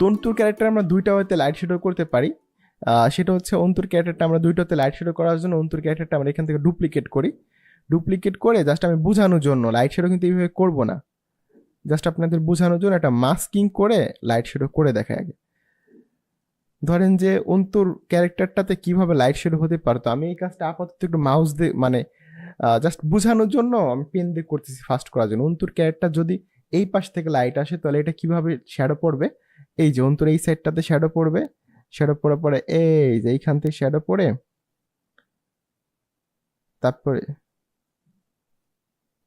তন্তুর ক্যারেক্টার আমরা দুইটা হতে লাইট শেডো করতে পারি। সেটা হচ্ছে অন্তুর ক্যারেক্টারটা আমরা দুইটাতে লাইট শেডো করার জন্য অন্তুর ক্যারেক্টারটা আমরা এখান থেকে ডুপ্লিকেট করি। ডুপ্লিকেট করে জাস্ট আমি বোঝানোর জন্য, লাইট শেডো কিন্তু এইভাবে করবো না, জাস্ট আপনাদের বোঝানোর জন্য একটা মাস্কিং করে লাইট শেডো করে দেখায় আগে। ধরেন যে অন্তুর ক্যারেক্টারটাতে কিভাবে লাইট শেডো হতে পারতো, আমি এই কাজটা আপাতত একটু মাউস দিয়ে মানে জাস্ট বোঝানোর জন্য আমি পেন দিয়ে করতেছি ফাস্ট করার জন্য। অন্তুর ক্যারেক্টার যদি এই পাশ থেকে লাইট আসে তাহলে এটা কিভাবে শ্যাডো পড়বে, এই যে অন্তুর এই সাইডটাতে শ্যাডো পড়বে, শ্যাডো পড়ার পরে এই যে এইখান থেকে শ্যাডো পড়ে তারপরে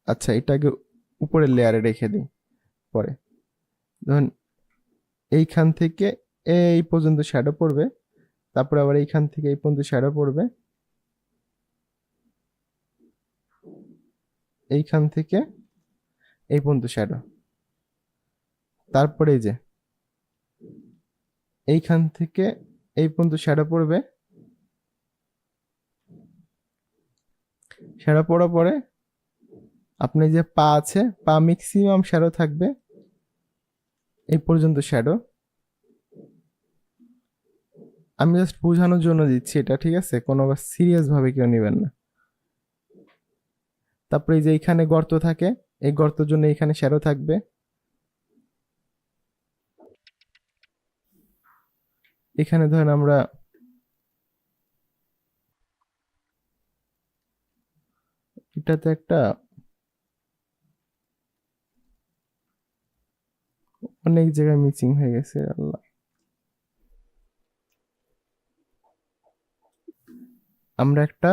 আচ্ছা এটাকে উপরের লেয়ারে রেখে দিই। পরে ধরুন এইখান থেকে এই পর্যন্ত শ্যাডো পড়বে, তারপরে আবার এইখান থেকে এই পর্যন্ত শ্যাডো পড়বে, এইখান থেকে এই পর্যন্ত শ্যাডো, তারপরে এই যে এইখান থেকে এই পর্যন্ত শ্যাডো পড়বে, শ্যাডো পড়ার পরে আপনি যে পা আছে, পা ম্যাক্সিমাম শ্যাডো থাকবে এই পর্যন্ত শ্যাডো। আমি জাস্ট বোঝানোর জন্য দিচ্ছি এটা, ঠিক আছে? কোনো সিরিয়াস ভাবে কেউ নেবেন না। তারপরে এই যে এইখানে গর্ত থাকে, এই গর্তের জন্য এইখানে শ্যাডো থাকবে, এখানে ধরেন আমরা এটাতে একটা অনেক জায়গায় মিসিং হয়ে গেছে, আল্লাহ। আমরা একটা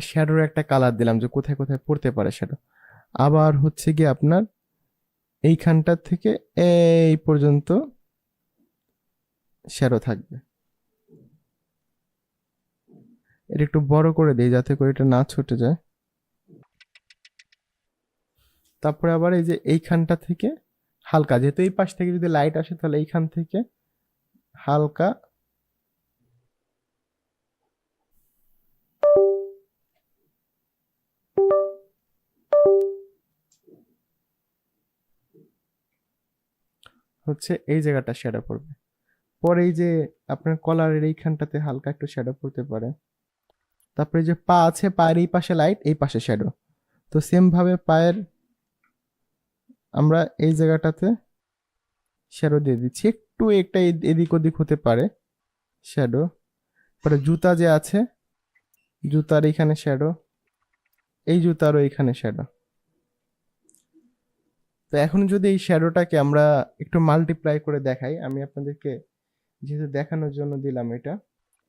শ্যাডোর একটা কালার দিলাম যে কোথায় কোথায় পড়তে পারে শ্যাডো। আবার হচ্ছে গিয়ে আপনার এইখানটা থেকে এই পর্যন্ত শ্যাডো থাকবে। এটা একটু বড় করে দিই যাতে করে এটা না ছুটে যায়। তারপরে আবার এই যে এইখানটা থেকে হালকা, যেহেতু এই পাশ থেকে যদি লাইট আসে তাহলে এইখান থেকে হালকা হচ্ছে এই জায়গাটা শ্যাডো পড়বে। পরে এই যে আপনার কলারের এইখানটাতে হালকা একটু শ্যাডো পড়তে পারে। তারপরে যে পা আছে, পায়ের এই পাশে লাইট, এই পাশে শ্যাডো। তো সেম ভাবে পায়ের আমরা এই জায়গাটাতে শ্যাডো দিয়ে দিচ্ছি, একটু একটা এদিক ওদিক হতে পারে শ্যাডো। পরে জুতা যে আছে, জুতার এইখানে শ্যাডো, এই জুতারও এইখানে শ্যাডো। তো এখন যদি এই শ্যাডোটাকে আমরা একটু মাল্টিপ্লাই করে দেখাই, আমি আপনাদেরকে যেহেতু দেখানোর জন্য দিলাম এটা,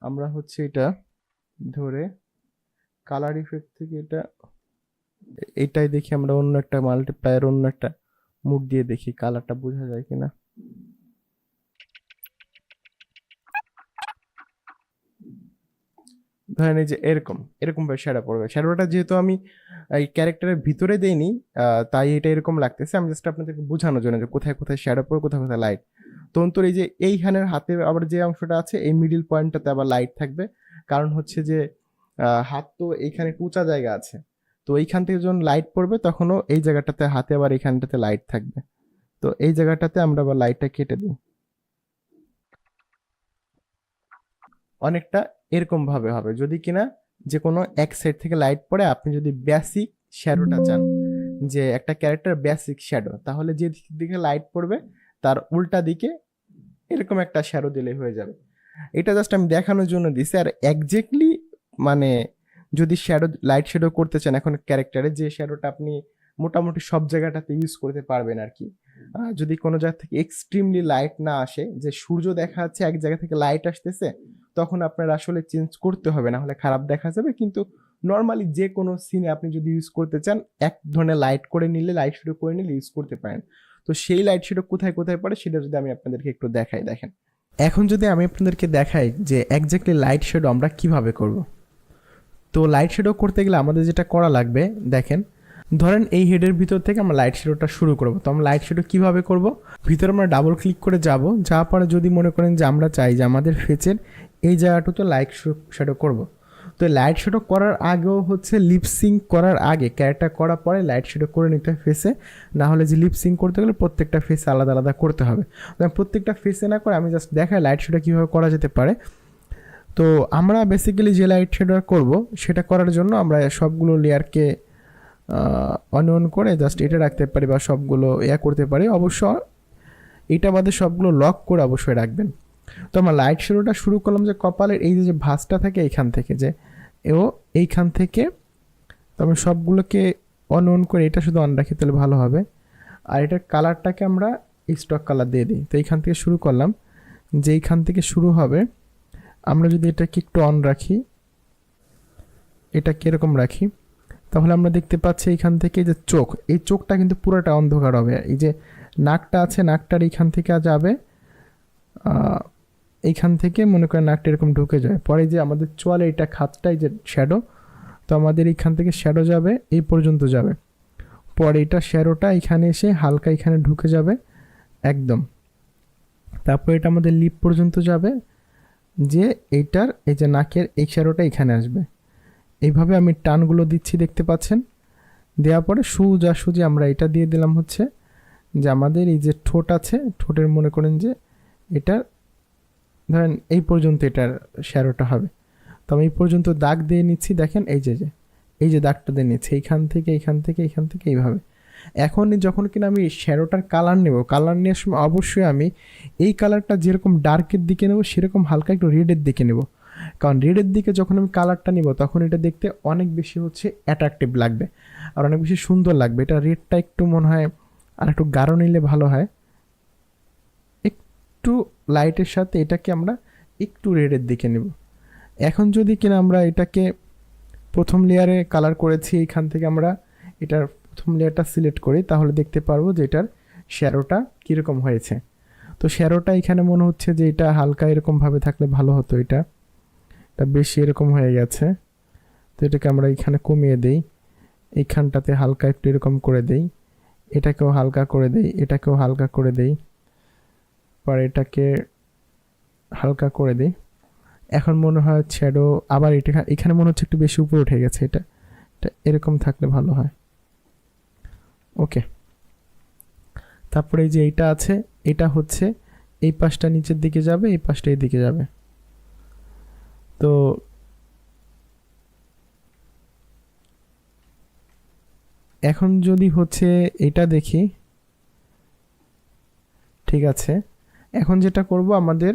আমরা হচ্ছে এটা ধরে কালার ইফেক্ট থেকে এটাই দেখি আমরা অন্য একটা মাল্টিপ্লায়ার, অন্য একটা মুড দিয়ে দেখি কালারটা বোঝা যায় কিনা। ধরেন এই যে এরকম এরকম ভাবে শ্যাডো পড়বে। শ্যাডোটা যেহেতু আমি এই ক্যারেক্টারের ভিতরে দেইনি, তাই এটা এরকম লাগতেছে। আমি জাস্ট আপনাদেরকে বোঝানোর জন্য যে কোথায় কোথায় শ্যাডো পড়ে, কোথায় কোথায় লাইট। তখন তোর এই যে এইখানের হাতের আবার যে অংশটা আছে, এই মিডিল পয়েন্টটাতে আবার লাইট থাকবে, কারণ হচ্ছে যে হাত তো এইখানে একটু উঁচা জায়গা আছে, তো এইখান থেকে যখন লাইট পড়বে তখনও এই জায়গাটাতে হাতে আবার এইখানটাতে লাইট থাকবে। তো এই জায়গাটাতে আমরা আবার লাইটটা কেটে দিই, অনেকটা এরকম ভাবে হবে। যদি কিনা যে কোনো এক সাইড থেকে লাইট পড়ে, আপনি যদি বেসিক শ্যাডোটা চান, যে একটা ক্যারেক্টার বেসিক শ্যাডো, তাহলে যে দিকে লাইট পড়বে তার উল্টা দিকে এরকম একটা শ্যাডো দিলে হয়ে যাবে। এটা জাস্ট আমি দেখানোর জন্য দিছি। আর একজ্যাক্টলি মানে যদি শ্যাডো লাইট শ্যাডো করতে চান এখন ক্যারেক্টারে, যে শ্যাডোটা আপনি মোটামুটি সব জায়গাটাতে ইউজ করতে পারবেন আর কি, যদি কোনো জায়গা থেকে এক্সট্রিমলি লাইট না আসে, যে সূর্য দেখা যাচ্ছে এক জায়গা থেকে লাইট আসতেছে, তখন আপনার আসলে চেঞ্জ করতে হবে, না হলে খারাপ দেখা যাবে। কিন্তু নর্মালি যে কোনো সিনে আপনি যদি ইউজ করতে চান, এক ধরনের লাইট করে নিলে, লাইট শ্যাডো করে নিলে ইউজ করতে পারেন। তো সেই লাইট শ্যাডো কোথায় কোথায় পড়ে সেটা যদি আমি আপনাদেরকে একটু দেখাই, দেখেন। এখন যদি আমি আপনাদেরকে দেখাই যে এক্স্যাক্টলি লাইট শ্যাডো আমরা কিভাবে করব, তো লাইট শ্যাডো করতে গেলে আমাদের যেটা করা লাগবে, দেখেন ধরেন এই হেডের ভিতর থেকে আমরা লাইট শ্যাডোটা শুরু করব। তো আমরা লাইট শ্যাডো কিভাবে করব, ভিতরে আমরা ডাবল ক্লিক করে যাব, যাওয়ার পরে যদি মনে করেন যে আমরা চাই যে আমাদের ফেসের এই জায়গাটাতে লাইট শ্যাডো করব, তো লাইট শ্যাডো করার আগেও হচ্ছে লিপসিং করার আগে ক্যারেক্টার করার পরে লাইট শ্যাডো করে নিতে হয় ফেসে, না হলে যে লিপসিং করতে গেলে প্রত্যেকটা ফেসে আলাদা আলাদা করতে হবে। তো আমি প্রত্যেকটা ফেসে না করে আমি জাস্ট দেখাই লাইট শ্যাডো কীভাবে করা যেতে পারে। তো আমরা বেসিক্যালি যে লাইট শ্যাডো করব সেটা করার জন্য আমরা সবগুলো লেয়ারকে অন করে জাস্ট এটা রাখতে পারি বা সবগুলো করতে পারি। অবশ্য এটা বাদে সবগুলো লক করে অবশ্যই রাখবেন। তো আমরা লাইট শ্যাডোটা শুরু করলাম যে কপালের এই যে ভাঁজটা থাকে এইখান থেকে, যে এইখান থেকে। তো আমি সবগুলোকে অন করে এটা শুধু অন রাখি তাহলে ভালো হবে। আর এটার কালারটাকে আমরা স্টক কালার দিয়ে দিই। তো এইখান থেকে শুরু করলাম, যে এইখান থেকে শুরু হবে। আমরা যদি এটাকে একটু অন রাখি, এটা কীরকম রাখি, তাহলে আমরা দেখতে পাচ্ছি এইখান থেকে যে চোখ, এই চোখটা কিন্তু পুরোটা অন্ধকার হবে। এই যে নাকটা আছে, নাকটার এইখান থেকে যাবে, এইখান থেকে মনে করেন নাকটা এরকম ঢুকে যায়। পরে যে আমাদের চোয়ালে এটা খাতটাই যে শ্যাডো, তো আমাদের এইখান থেকে শ্যাডো যাবে এই পর্যন্ত যাবে। পরে এটা শ্যাডোটা এখানে এসে হালকা এখানে ঢুকে যাবে একদম। তারপর এটা আমাদের লিপ পর্যন্ত যাবে, যে এইটার এই যে নাকের এই শ্যাডোটা এখানে আসবে। এইভাবে আমি টানগুলো দিচ্ছি, দেখতে পাচ্ছেন। দেওয়ার পরে সোজাসুজি আমরা এটা দিয়ে দিলাম হচ্ছে যে আমাদের এই যে ঠোঁট আছে, ঠোঁটের মনে করেন যে এটা ধরেন এই পর্যন্ত এটার শ্যাডোটা হবে। তো আমি এই পর্যন্ত দাগ দিয়ে নিচ্ছি, দেখেন এই যে দাগটা দিয়ে নিচ্ছি এইখান থেকে এইখান থেকে এইখান থেকে এইভাবে। এখন যখন কিনা আমি শ্যাডোটার কালার নেব, কালার নেওয়ার সময় অবশ্যই আমি এই কালারটা যেরকম ডার্কের দিকে নেব সেরকম হালকা একটু রেডের দিকে নেব। কারণ রেডের দিকে যখন আমি কালারটা নিব তখন এটা দেখতে অনেক বেশি হচ্ছে অ্যাট্রাকটিভ লাগবে আর অনেক বেশি সুন্দর লাগবে। এটা রেডটা একটু মনে হয় আর একটু গাঢ় নিলে ভালো হয়। একটু লাইটের সাথে এটাকে আমরা একটু রেডের দিকে নেব। এখন যদি কিনা আমরা এটাকে প্রথম লেয়ারে কালার করেছি, এইখান থেকে আমরা এটার প্রথম লেয়ারটা সিলেক্ট করি, তাহলে দেখতে পারবো যে এটার শ্যাডোটা কীরকম হয়েছে। তো শ্যাডোটা এখানে মনে হচ্ছে যে এটা হালকা এরকমভাবে থাকলে ভালো হতো, এটা বেশি এরকম হয়ে গেছে। তো এটাকে আমরা এখানে কমিয়ে দেই, এইখানটাতে হালকা একটু এরকম করে দেই, এটাকেও হালকা করে দেই, এটাকেও হালকা করে দেই, পরে এটাকে হালকা করে দিই। এখন মনে হয় শ্যাডো আবার এটা এখানে মনে হচ্ছে একটু বেশি উপরে উঠে গেছে, এটা এরকম থাকলে ভালো হয়। ওকে, তারপরে এই যে এইটা আছে, এটা হচ্ছে এই পাশটা নিচের দিকে যাবে, এই পাশটা এই দিকে যাবে। তো এখন যদি হচ্ছে এটা দেখি, ঠিক আছে। এখন যেটা করব আমাদের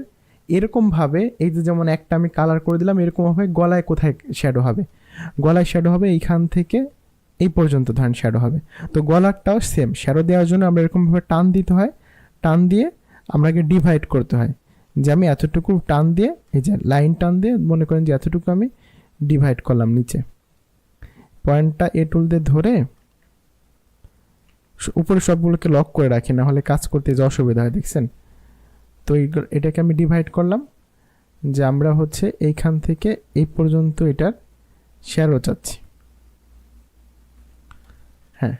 এরকমভাবে এই যে যেমন একটা আমি কালার করে দিলাম, এরকমভাবে গলায় কোথায় শ্যাডো হবে, গলায় শ্যাডো হবে এইখান থেকে এই পর্যন্ত ধরেন শ্যাডো হবে। তো গলারটাও সেম শ্যাডো দেওয়ার জন্য আমরা এরকমভাবে টান দিতে হয়, টান দিয়ে আমরাকে ডিভাইড করতে হয়, যে আমি এতটুকু টান দিয়ে এই যে লাইন টান দিয়ে মনে করেন যে এতটুকু আমি ডিভাইড করলাম নিচে। পয়েন্টটা এ টুল দিয়ে ধরে উপরে সবগুলোকে লক করে রাখি, না হলে কাজ করতে যে অসুবিধা হয়, দেখছেন। তো এটাকে আমি ডিভাইড করলাম, যে আমরা হচ্ছে এইখান থেকে এই পর্যন্ত এটার শ্যাডো চাচ্ছি। হ্যাঁ,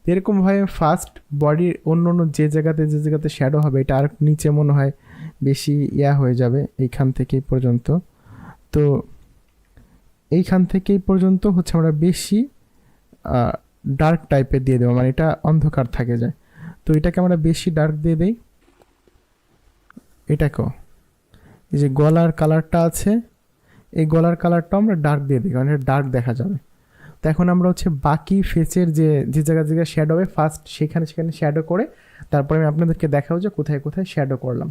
এরকমভাবে ফার্স্ট বডির অন্য অন্য যে জায়গাতে শ্যাডো হবে এটা আর নিচে মনে হয় বেশি হয়ে যাবে এইখান থেকে এই পর্যন্ত। তো এইখান থেকে এই পর্যন্ত হচ্ছে আমরা বেশি ডার্ক টাইপের দিয়ে দেবো, মানে এটা অন্ধকার থাকে যায়। তো এটাকে আমরা বেশি ডার্ক দিয়ে দিই। এটাকেও এই যে গলার কালারটা আছে, এই গলার কালারটাও আমরা ডার্ক দিয়ে দিই, কারণ এটা ডার্ক দেখা যাবে। তো এখন আমরা হচ্ছে বাকি ফেসের যে জায়গায় শ্যাডো হবে ফার্স্ট সেখানে শ্যাডো করে তারপরে আমি আপনাদেরকে দেখাবো যে কোথায় কোথায় শ্যাডো করলাম।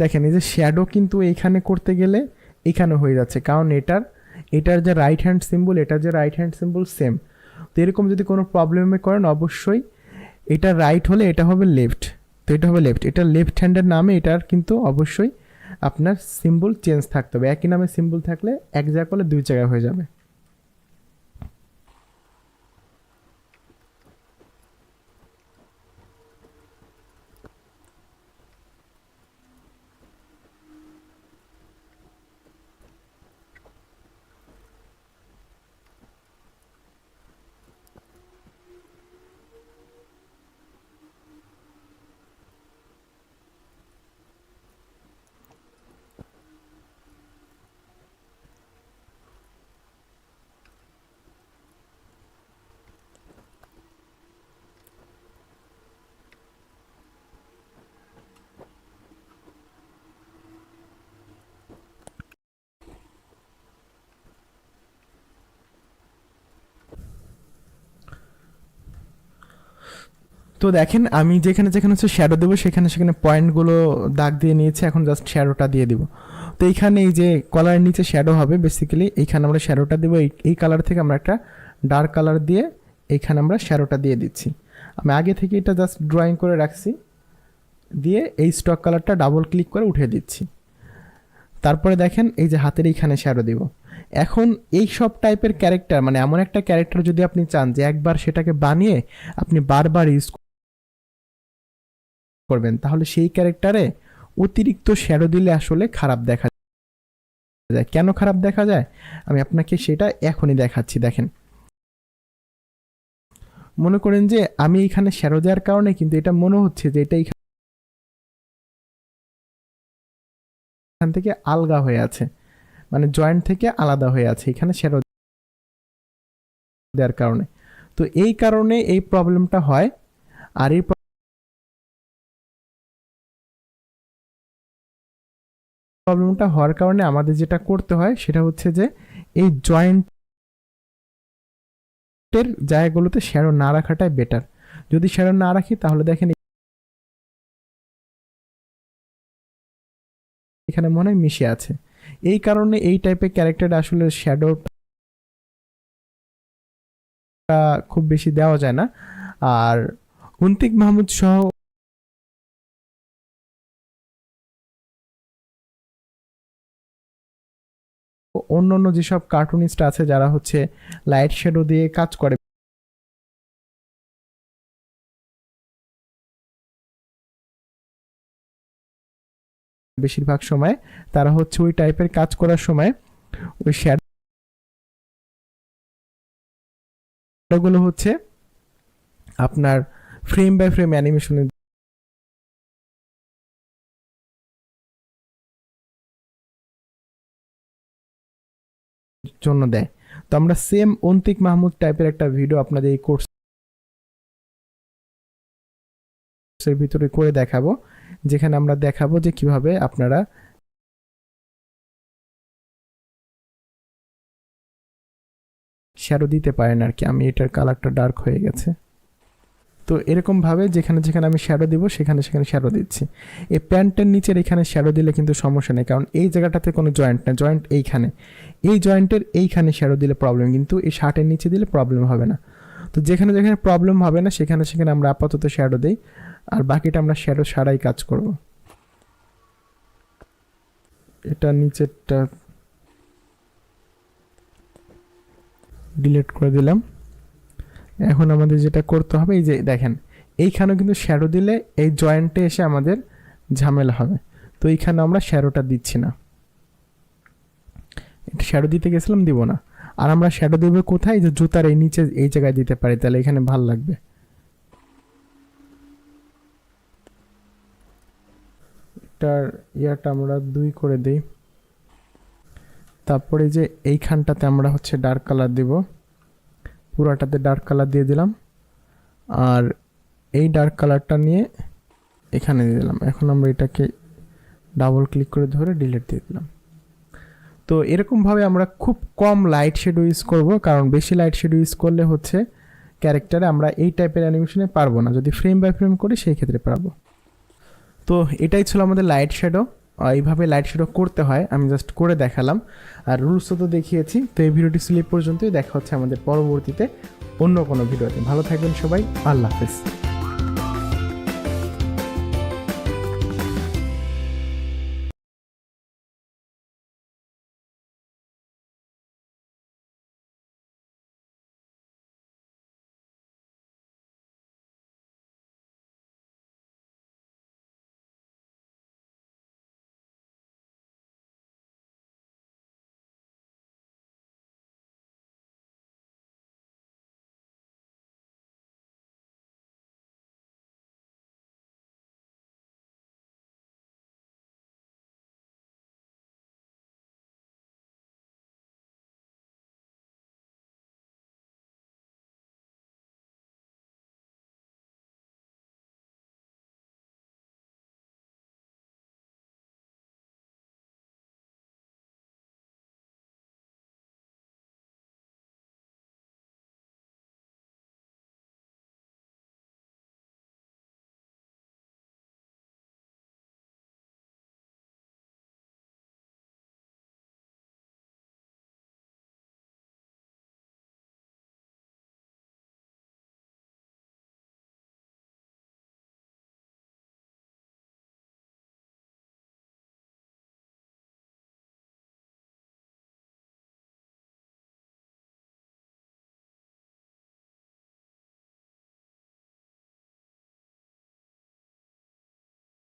দেখেন এই যে শ্যাডো কিন্তু এইখানে করতে গেলে এখানে হয়ে যাচ্ছে, কারণ এটার যে রাইট হ্যান্ড সিম্বল, এটার যে রাইট হ্যান্ড সিম্বল সেম। তো এরকম যদি কোনো প্রবলেমে করেন অবশ্যই এটা রাইট হলে এটা হবে লেফট, তো এটা হবে লেফট, এটা লেফট হ্যান্ডের নামে এটার কিন্তু অবশ্যই আপনার সিম্বল চেঞ্জ থাকতে হবে। একই নামে সিম্বল থাকলে এক জায়গা করলে দুই জায়গায় হয়ে যাবে। তো দেখেন আমি যেখানে যেখানে হচ্ছে শ্যাডো দেবো সেখানে সেখানে পয়েন্টগুলো দাগ দিয়ে নিয়েছি, এখন জাস্ট শ্যাডোটা দিয়ে দিব। তো এইখানে এই যে কলারের নিচে শ্যাডো হবে বেসিক্যালি, এইখানে আমরা শ্যাডোটা দেবো। এই কালার থেকে আমরা একটা ডার্ক কালার দিয়ে এইখানে আমরা শ্যাডোটা দিয়ে দিচ্ছি। আমি আগে থেকে এটা জাস্ট ড্রয়িং করে রাখছি, দিয়ে এই স্টক কালারটা ডাবল ক্লিক করে উঠিয়ে দিচ্ছি। তারপরে দেখেন এই যে হাতের এইখানে শ্যাডো দিব। এখন এই সব টাইপের ক্যারেক্টার, মানে এমন একটা ক্যারেক্টার যদি আপনি চান যে একবার সেটাকে বানিয়ে আপনি বারবার ইউজ করবেন, তাহলে সেই ক্যারেক্টারে অতিরিক্ত শ্যাডো দিলে আসলে খারাপ দেখা যায়। কেন খারাপ দেখা যায় আমি আপনাকে সেটা এখনই দেখাচ্ছি। দেখেন, মনে করেন যে আমি এখানে শ্যাডো দেওয়ার কারণে কিন্তু এটা মনে হচ্ছে যে এটা এখান থেকে আলগা হয়ে আছে, মানে জয়েন্ট থেকে আলাদা হয়ে আছে এখানে শ্যাডো দেওয়ার কারণে। তো এই কারণে এই প্রবলেমটা হয়। আর এই প্রবলেমটা হওয়ার কারণে আমাদের যেটা করতে হয় সেটা হচ্ছে যে এই জয়েন্টের জায়গাগুলোতে শ্যাডো না রাখাটাই বেটার। যদি শ্যাডো না রাখি তাহলে দেখেন এখানে মনে হয় মিশে আছে। এই কারণে এই টাইপের ক্যারেক্টার আসলে শ্যাডোটা খুব বেশি দেওয়া যায় না। আর অন্তিক মাহমুদ সহ অন্য অন্য যেসব কার্টুনিস্ট আছে যারা হচ্ছে লাইট শ্যাডো দিয়ে কাজ করে, বেশিরভাগ সময় তারা হচ্ছে ওই টাইপের কাজ করার সময় ওই শ্যাডোগুলো হচ্ছে আপনার ফ্রেম বাই ফ্রেম অ্যানিমেশনের জন্য দেয়। তো আমরা সেম অন্তিক মাহমুদ টাইপের একটা ভিডিও আপনাদের এই কোর্সের ভিতরে করে দেখাবো, যেখানে আমরা দেখাবো যে কিভাবে আপনারা শ্যাডো দিতে পারেন আর কি। আমি এটার কালারটা ডার্ক হয়ে গেছে। তো এরকমভাবে যেখানে যেখানে আমি শ্যাডো দিব সেখানে সেখানে শ্যাডো দিচ্ছি। এই প্যান্টের নিচের এখানে শ্যাডো দিলে কিন্তু সমস্যা নেই, কারণ এই জায়গাটাতে কোনো জয়েন্ট না, জয়েন্ট এইখানে, এই জয়েন্টের এইখানে শ্যাডো দিলে প্রবলেম, কিন্তু এই শার্টের নিচে দিলে প্রবলেম হবে না। তো যেখানে যেখানে প্রবলেম হবে না সেখানে সেখানে আমরা আপাতত শ্যাডো দিই, আর বাকিটা আমরা শ্যাডো ছাড়াই কাজ করব। এটা নিচেরটা ডিলিট করে দিলাম। এখন আমাদের যেটা করতে হবে, এই যে দেখেন এইখানেও কিন্তু শ্যাডো দিলে এই জয়েন্টে এসে আমাদের ঝামেলা হবে। তো এইখানে আমরা শ্যাডোটা দিচ্ছি না, শ্যাডো দিতে গেছিলাম, দিব না। আর আমরা শ্যাডো দেবো কোথায়, যে জুতার এই নিচে এই জায়গায় দিতে পারি, তাহলে এখানে ভাল লাগবে। এটার ইয়াটা আমরা 2 করে দিই। তারপরে যে এইখানটাতে আমরা হচ্ছে ডার্ক কালার দিব, পুরাটাতে ডার্ক কালার দিয়ে দিলাম, আর এই ডার্ক কালারটা নিয়ে এখানে দিয়ে দিলাম। এখন আমরা এটাকে ডাবল ক্লিক করে ধরে ডিলিট দিয়ে দিলাম। তো এরকমভাবে আমরা খুব কম লাইট শেডো ইউজ করব, কারণ বেশি লাইট শেডো ইউজ করলে হচ্ছে ক্যারেক্টারে আমরা এই টাইপের অ্যানিমেশনে পারবো না। যদি ফ্রেম বাই ফ্রেম করি সেই ক্ষেত্রে পারবো। তো এটাই ছিল আমাদের লাইট শেডো। এইভাবে লাইট শেডো করতে হয়, আমি জাস্ট করে দেখালাম, আর রুলসও তো দেখিয়েছি। তো এই ভিডিওটি ছিল এই পর্যন্তই, দেখা হচ্ছে আমাদের পরবর্তীতে অন্য কোনো ভিডিওতে। ভালো থাকবেন সবাই, আল্লাহ হাফেজ।